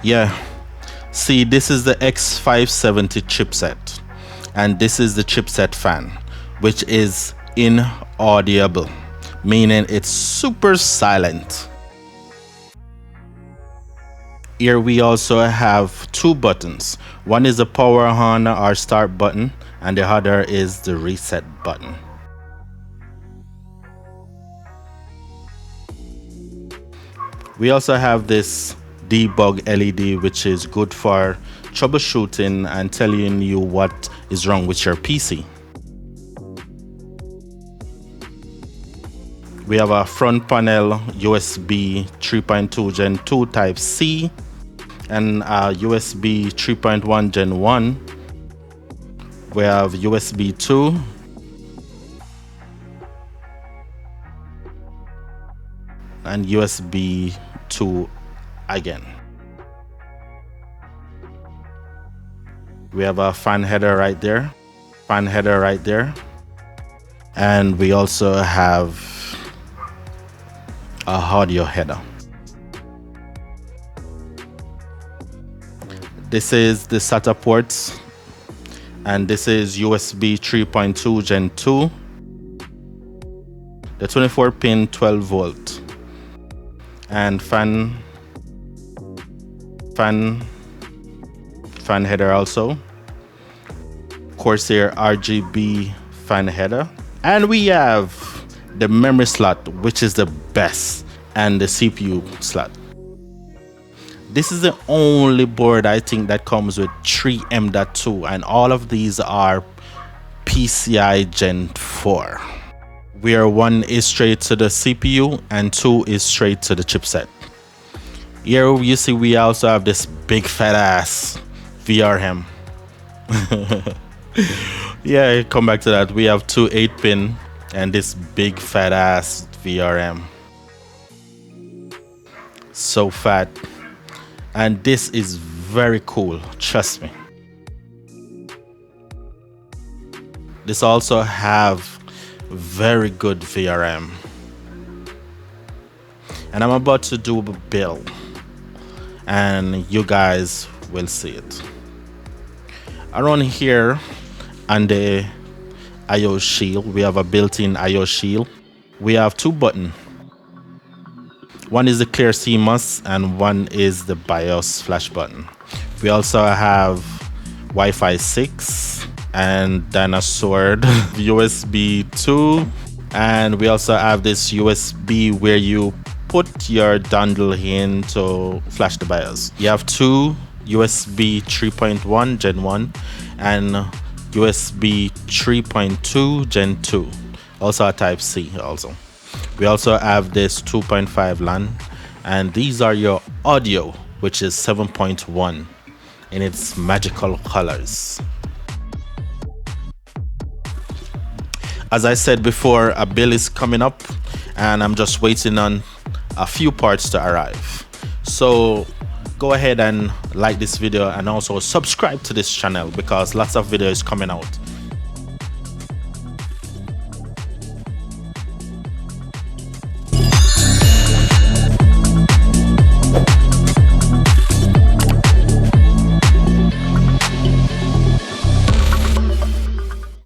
Yeah, see, this is the X570 chipset, and this is the chipset fan, which is inaudible, meaning it's super silent. Here we also have two buttons. One is the power on or start button, and the other is the reset button. We also have this debug LED, which is good for troubleshooting and telling you what is wrong with your PC. We have a front panel USB 3.2 Gen 2 Type C and a USB 3.1 Gen 1. We have USB 2. And USB 2 again. We have a fan header right there. And we also have a audio header. This is the SATA ports, and this is USB 3.2 Gen 2, the 24-pin 12-volt, and fan header also, Corsair RGB fan header, and we have the memory slot, which is the best, and the CPU slot. This is the only board I think that comes with 3 M.2, and all of these are PCIe Gen 4, where 1 is straight to the CPU and 2 is straight to the chipset. Here you see we also have this big fat ass VRM. Yeah, come back to that. We have 2 8-pin and this big fat ass VRM. So fat. And this is very cool, trust me. This also have very good VRM. And I'm about to do a build, and you guys will see it. Around here on the IO shield, we have a built-in IO shield. We have 2 buttons. One is the clear CMOS and one is the BIOS flash button. We also have Wi-Fi 6 and dinosaur USB 2, and we also have this USB where you put your dongle in to flash the BIOS. You have 2 USB 3.1 Gen 1 and USB 3.2 Gen 2, also a Type C also. We also have this 2.5 LAN, and these are your audio, which is 7.1 in its magical colors. As I said before, a build is coming up, and I'm just waiting on a few parts to arrive. So go ahead and like this video and also subscribe to this channel, because lots of videos coming out.